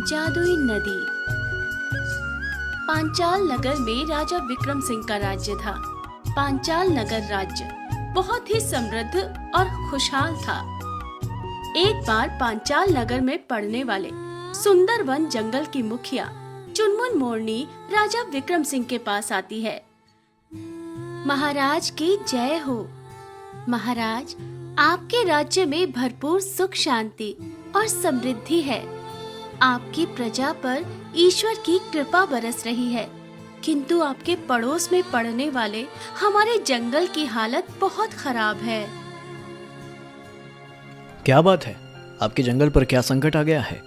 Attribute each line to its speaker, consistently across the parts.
Speaker 1: जादुई नदी। पांचाल नगर में राजा विक्रम सिंह का राज्य था। पांचाल नगर राज्य बहुत ही समृद्ध और खुशहाल था। एक बार पांचाल नगर में पड़ने वाले सुंदरवन जंगल की मुखिया चुनमुन मोरनी राजा विक्रम सिंह के पास आती है। महाराज की जय हो। महाराज, आपके राज्य में भरपूर सुख शांति और समृद्धि है। आपकी प्रजा पर ईश्वर की कृपा बरस रही है, किंतु आपके पड़ोस में पड़ने वाले हमारे जंगल की हालत बहुत खराब है।
Speaker 2: क्या बात है? आपके जंगल पर क्या संकट आ गया है?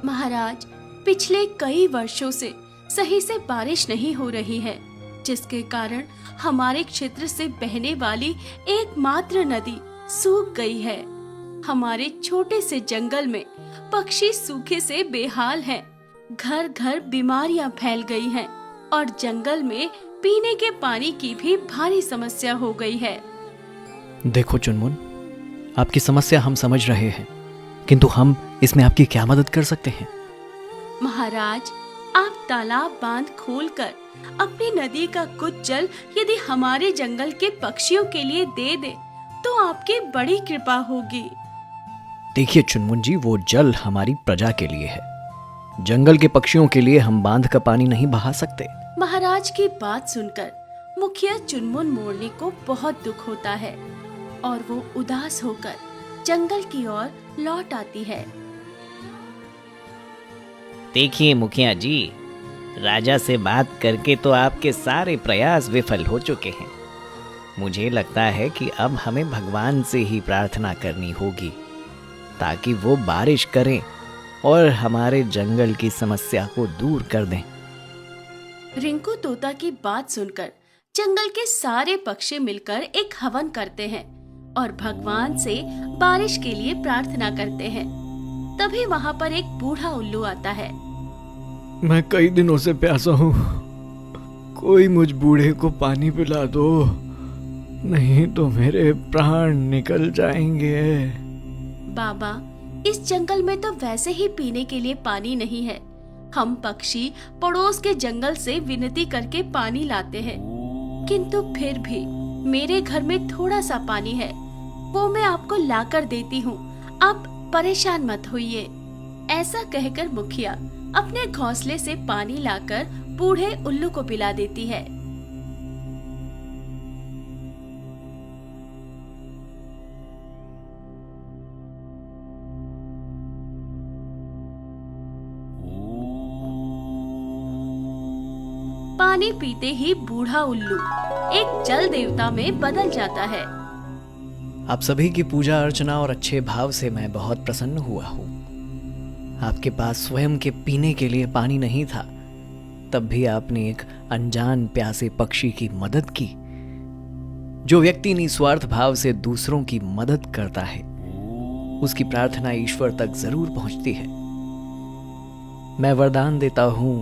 Speaker 1: महाराज, पिछले कई वर्षों से सही से बारिश नहीं हो रही है, जिसके कारण हमारे क्षेत्र से बहने वाली एकमात्र नदी सूख गई है। हमारे छोटे से जंगल में पक्षी सूखे से बेहाल हैं। घर घर बीमारियां फैल गई हैं और जंगल में पीने के पानी की भी भारी समस्या हो गई है।
Speaker 2: देखो चुनमुन, आपकी समस्या हम समझ रहे हैं, किंतु हम इसमें आपकी क्या मदद कर सकते हैं?
Speaker 1: महाराज, आप तालाब बांध खोलकर अपनी नदी का कुछ जल यदि हमारे जंगल के पक्षियों के लिए दे दे तो आपकी बड़ी कृपा होगी।
Speaker 2: देखिए चुनमुन जी, वो जल हमारी प्रजा के लिए है। जंगल के पक्षियों के लिए हम बांध का पानी नहीं बहा सकते।
Speaker 1: महाराज की बात सुनकर मुखिया चुनमुन मोरनी को बहुत दुख होता है और वो उदास होकर जंगल की ओर लौट आती है।
Speaker 3: देखिए मुखिया जी, राजा से बात करके तो आपके सारे प्रयास विफल हो चुके हैं। मुझे लगता है कि अब हमें भगवान से ही प्रार्थना करनी होगी ताकि वो बारिश करें और हमारे जंगल की समस्या को दूर कर दें।
Speaker 1: रिंकू तोता की बात सुनकर जंगल के सारे पक्षी मिलकर एक हवन करते हैं और भगवान से बारिश के लिए प्रार्थना करते हैं। तभी वहाँ पर एक बूढ़ा उल्लू आता है।
Speaker 2: मैं कई दिनों से प्यासा हूँ, कोई मुझ बूढ़े को पानी पिला दो, नहीं तो मेरे प्राण निकल जाएंगे।
Speaker 1: बाबा, इस जंगल में तो वैसे ही पीने के लिए पानी नहीं है। हम पक्षी पड़ोस के जंगल से विनती करके पानी लाते हैं, किंतु फिर भी मेरे घर में थोड़ा सा पानी है, वो मैं आपको लाकर देती हूँ। आप परेशान मत होइए। ऐसा कहकर मुखिया अपने घोंसले से पानी लाकर बूढ़े उल्लू को पिला देती है। पानी पीते ही बूढ़ा उल्लू एक जल देवता में बदल जाता है।
Speaker 2: आप सभी की पूजा अर्चना और अच्छे भाव से मैं बहुत प्रसन्न हुआ हूँ। आपके पास स्वयं के पीने के लिए पानी नहीं था, तब भी आपने एक अनजान प्यासे पक्षी की मदद की। जो व्यक्ति निस्वार्थ भाव से दूसरों की मदद करता है, उसकी प्रार्थना ईश्वर तक जरूर पहुंचती है। मैं वरदान देता हूं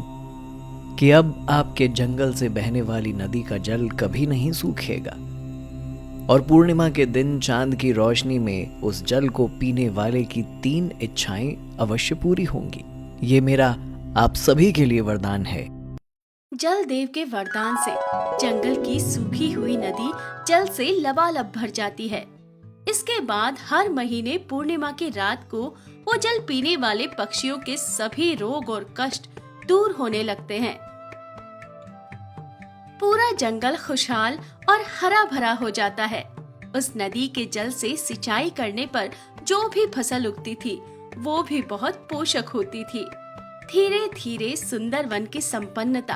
Speaker 2: कि अब आपके जंगल से बहने वाली नदी का जल कभी नहीं सूखेगा और पूर्णिमा के दिन चांद की रोशनी में उस जल को पीने वाले की 3 इच्छाएं अवश्य पूरी होंगी। ये मेरा आप सभी के लिए वरदान है।
Speaker 1: जल देव के वरदान से जंगल की सूखी हुई नदी जल से लबालब भर जाती है। इसके बाद हर महीने पूर्णिमा की रात को वो जल पीने वाले पक्षियों के सभी रोग और कष्ट दूर होने लगते हैं। पूरा जंगल खुशहाल और हरा भरा हो जाता है। उस नदी के जल से सिंचाई करने पर जो भी फसल उगती थी वो भी बहुत पोषक होती थी। धीरे धीरे सुंदरवन की संपन्नता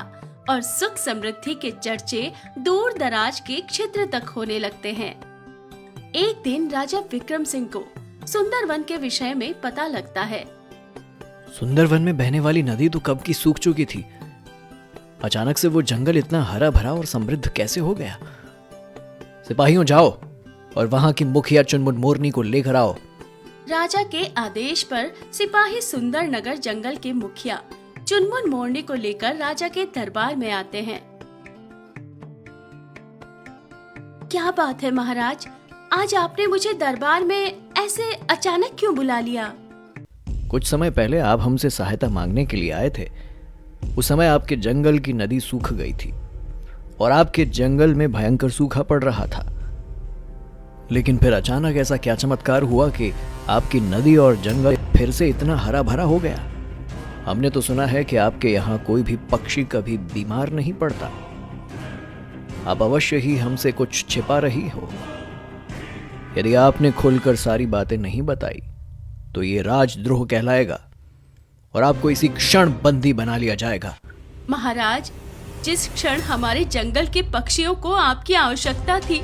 Speaker 1: और सुख समृद्धि के चर्चे दूर दराज के क्षेत्र तक होने लगते हैं। एक दिन राजा विक्रम सिंह को सुंदरवन के विषय में पता लगता है।
Speaker 2: सुंदरवन में बहने वाली नदी तो कब की सूख चुकी थी, अचानक से वो जंगल इतना हरा भरा और समृद्ध कैसे हो गया? सिपाहियों, जाओ और वहां की मुखिया चुनमुन मोरनी को लेकर आओ।
Speaker 1: राजा के आदेश पर सिपाही सुंदर नगर जंगल के मुखिया चुनमुन मोरनी को लेकर राजा के दरबार में आते हैं। क्या बात है महाराज, आज आपने मुझे दरबार में ऐसे अचानक क्यों बुला लिया?
Speaker 2: कुछ समय पहले आप हमसे सहायता मांगने के लिए आए थे। उस समय आपके जंगल की नदी सूख गई थी और आपके जंगल में भयंकर सूखा पड़ रहा था। लेकिन फिर अचानक ऐसा क्या चमत्कार हुआ कि आपकी नदी और जंगल फिर से इतना हरा भरा हो गया। हमने तो सुना है कि आपके यहाँ कोई भी पक्षी कभी बीमार नहीं पड़ता। आप अवश्य ही हमसे कुछ छिपा रही हो। यदि आपने खुलकर सारी बातें नहीं बताई तो ये राजद्रोह कहलाएगा और आपको इसी क्षण बंदी बना लिया जाएगा।
Speaker 1: महाराज, जिस क्षण हमारे जंगल के पक्षियों को आपकी आवश्यकता थी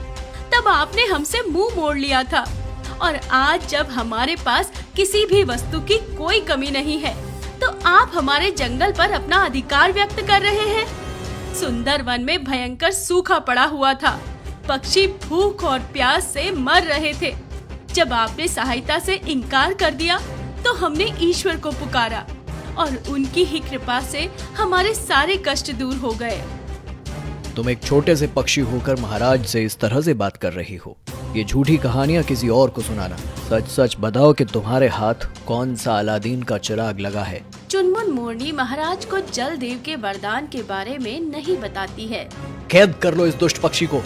Speaker 1: तब आपने हमसे मुंह मोड़ लिया था, और आज जब हमारे पास किसी भी वस्तु की कोई कमी नहीं है तो आप हमारे जंगल पर अपना अधिकार व्यक्त कर रहे हैं। सुंदर वन में भयंकर सूखा पड़ा हुआ था, पक्षी भूख और प्यास से मर रहे थे। जब आपने सहायता से इनकार कर दिया तो हमने ईश्वर को पुकारा और उनकी ही कृपा से हमारे सारे कष्ट दूर हो गए।
Speaker 2: तुम एक छोटे से पक्षी होकर महाराज से इस तरह से बात कर रही हो। ये झूठी कहानियां किसी और को सुनाना। सच सच बताओ कि तुम्हारे हाथ कौन सा अलादीन का चिराग लगा है।
Speaker 1: चुनमुन मोरनी महाराज को जल देव के वरदान के बारे में नहीं बताती है।
Speaker 2: कैद कर लो इस दुष्ट पक्षी को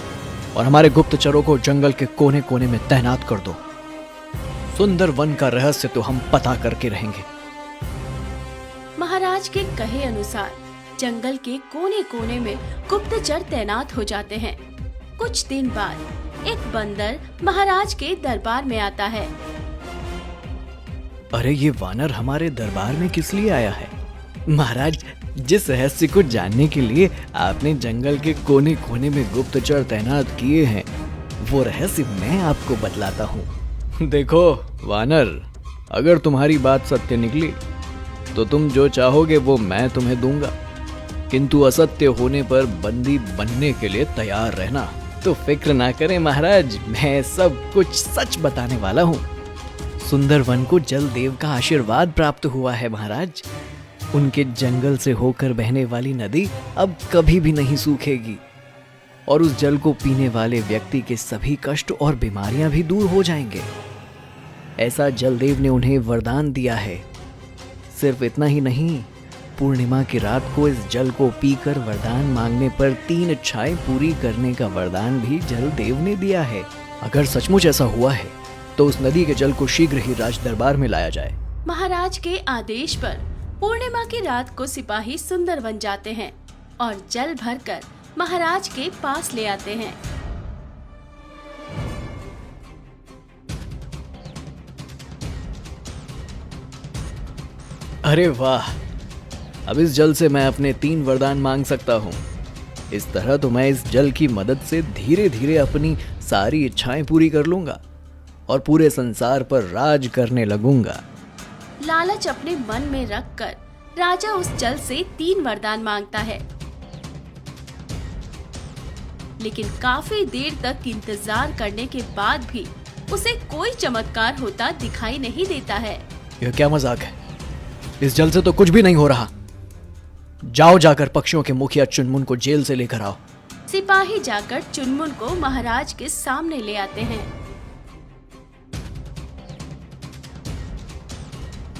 Speaker 2: और हमारे गुप्तचरों को जंगल के कोने कोने में तैनात कर दो। सुंदर वन का रहस्य तो हम पता करके रहेंगे।
Speaker 1: महाराज के कहे अनुसार जंगल के कोने कोने में गुप्तचर तैनात हो जाते हैं। कुछ दिन बाद एक बंदर महाराज के दरबार में आता है।
Speaker 2: अरे ये वानर हमारे दरबार में किस लिए आया है? महाराज, जिस रहस्य को जानने के लिए आपने जंगल के कोने कोने में गुप्तचर तैनात किए हैं, वो रहस्य मैं आपको बतलाता हूँ। देखो वानर, अगर तुम्हारी बात सत्य निकली तो तुम जो चाहोगे वो मैं तुम्हें दूंगा, किंतु असत्य होने पर बंदी बनने के लिए तैयार रहना। तो फिक्र ना करें महाराज, मैं सब कुछ सच बताने वाला हूँ। सुंदर वन को जल देव का आशीर्वाद प्राप्त हुआ है महाराज। उनके जंगल से होकर बहने वाली नदी अब कभी भी नहीं सूखेगी और उस जल को पीने वाले व्यक्ति के सभी कष्ट और बीमारियां भी दूर हो जाएंगे। ऐसा जलदेव ने उन्हें वरदान दिया है। सिर्फ इतना ही नहीं, पूर्णिमा की रात को इस जल को पीकर वरदान मांगने पर 3 इच्छाएं पूरी करने का वरदान भी जलदेव ने दिया है। अगर सचमुच ऐसा हुआ है तो उस नदी के जल को शीघ्र ही राज दरबार में लाया जाए।
Speaker 1: महाराज के आदेश पर पूर्णिमा की रात को सिपाही सुंदर वन जाते हैं और जल भरकर महाराज के पास ले आते हैं।
Speaker 2: अरे वाह, अब इस जल से मैं अपने 3 वरदान मांग सकता हूँ। इस तरह तो मैं इस जल की मदद से धीरे धीरे अपनी सारी इच्छाएं पूरी कर लूंगा और पूरे संसार पर राज करने लगूंगा।
Speaker 1: लालच अपने मन में रखकर राजा उस जल से 3 वरदान मांगता है, लेकिन काफी देर तक इंतजार करने के बाद भी उसे कोई चमत्कार होता दिखाई नहीं देता है।
Speaker 2: यह क्या मजाक है? इस जल से तो कुछ भी नहीं हो रहा। जाओ जाकर पक्षियों के मुखिया चुनमुन को जेल से लेकर आओ।
Speaker 1: सिपाही जाकर चुनमुन को महाराज के सामने ले आते हैं।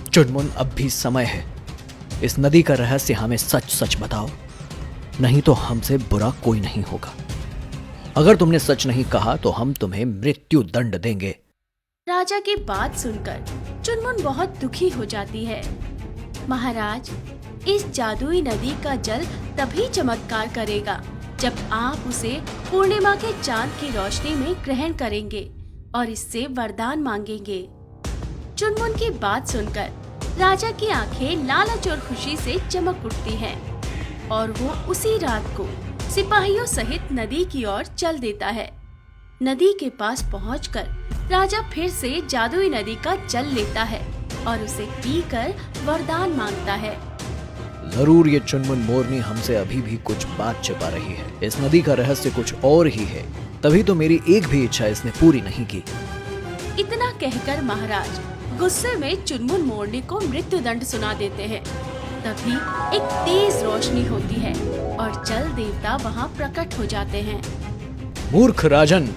Speaker 2: चुनमुन, अब भी समय है। इस नदी का रहस्य हमें सच सच बताओ, नहीं तो हमसे बुरा कोई नहीं होगा। अगर तुमने सच नहीं कहा तो हम तुम्हें मृत्यु दंड देंगे।
Speaker 1: राजा की बात सुनकर चुनमुन बहुत दुखी हो जाती है। महाराज, इस जादुई नदी का जल तभी चमत्कार करेगा जब आप उसे पूर्णिमा के चांद की रोशनी में ग्रहण करेंगे और इससे वरदान मांगेंगे। चुनमुन की बात सुनकर राजा की आंखें लालच और खुशी से चमक उठती हैं और वो उसी रात को सिपाहियों सहित नदी की ओर चल देता है। नदी के पास पहुंचकर राजा फिर से जादुई नदी का जल लेता है और उसे पीकर वरदान मांगता है।
Speaker 2: जरूर ये चुनमुन मोरनी हमसे अभी भी कुछ बात छिपा रही है। इस नदी का रहस्य कुछ और ही है, तभी तो मेरी एक भी इच्छा इसने पूरी नहीं की।
Speaker 1: इतना कहकर महाराज गुस्से में चुनमुन मोरनी को मृत्यु दंड सुना देते हैं। तभी एक तेज रोशनी होती है और जल देवता वहाँ प्रकट हो जाते हैं।
Speaker 2: मूर्ख राजन,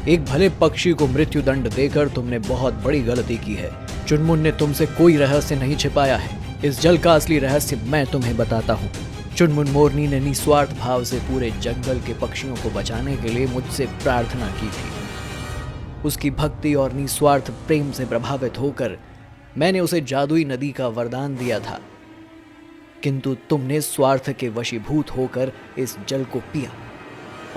Speaker 2: एक भले पक्षी को मृत्यु दंड देकर तुमने बहुत बड़ी गलती की है। चुनमुन ने तुमसे कोई रहस्य नहीं छिपाया है। इस जल का असली रहस्य मैं तुम्हें बताता हूँ। चुनमुन मोरनी ने निस्वार्थ भाव से पूरे जंगल के पक्षियों को बचाने के लिए मुझसे प्रार्थना की थी। उसकी भक्ति और निस्वार्थ प्रेम से प्रभावित होकर मैंने उसे जादुई नदी का वरदान दिया था, किंतु तुमने स्वार्थ के वशीभूत होकर इस जल को पिया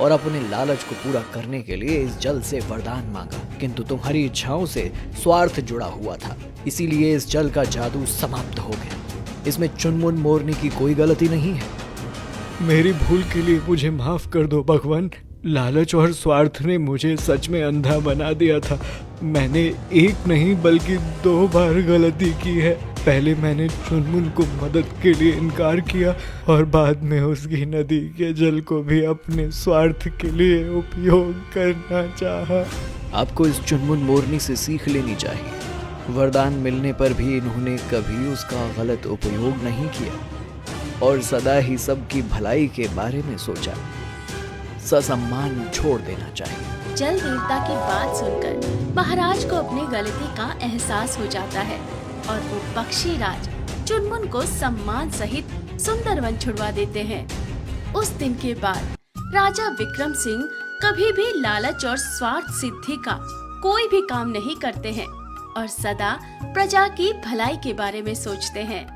Speaker 2: और अपने लालच को पूरा करने के लिए इस जल से वरदान मांगा, किंतु तुम्हारी इच्छाओं से स्वार्थ जुड़ा हुआ था, इसीलिए इस जल का जादू समाप्त हो गया। इसमें चुनमुन मोरनी की कोई गलती नहीं है।
Speaker 4: मेरी भूल के लिए मुझे माफ कर दो भगवान। लालच और स्वार्थ ने मुझे सच में अंधा बना दिया था। मैंने एक नहीं बल्कि 2 बार गलती की है। पहले मैंने चुनमुन को मदद के लिए इनकार किया और बाद में उसकी नदी के जल को भी अपने स्वार्थ के लिए उपयोग करना चाहा।
Speaker 2: आपको इस चुनमुन मोरनी से सीख लेनी चाहिए। वरदान मिलने पर भी इन्होंने कभी उसका गलत उपयोग नहीं किया और सदा ही सबकी भलाई के बारे में सोचा। ससम्मान छोड़ देना चाहिए।
Speaker 1: जल देवता की बात सुनकर महाराज को अपनी गलती का एहसास हो जाता है और वो पक्षी राज चुनमुन को सम्मान सहित सुंदर वन छुड़वा देते हैं। उस दिन के बाद राजा विक्रम सिंह कभी भी लालच और स्वार्थ सिद्धि का कोई भी काम नहीं करते हैं और सदा प्रजा की भलाई के बारे में सोचते हैं।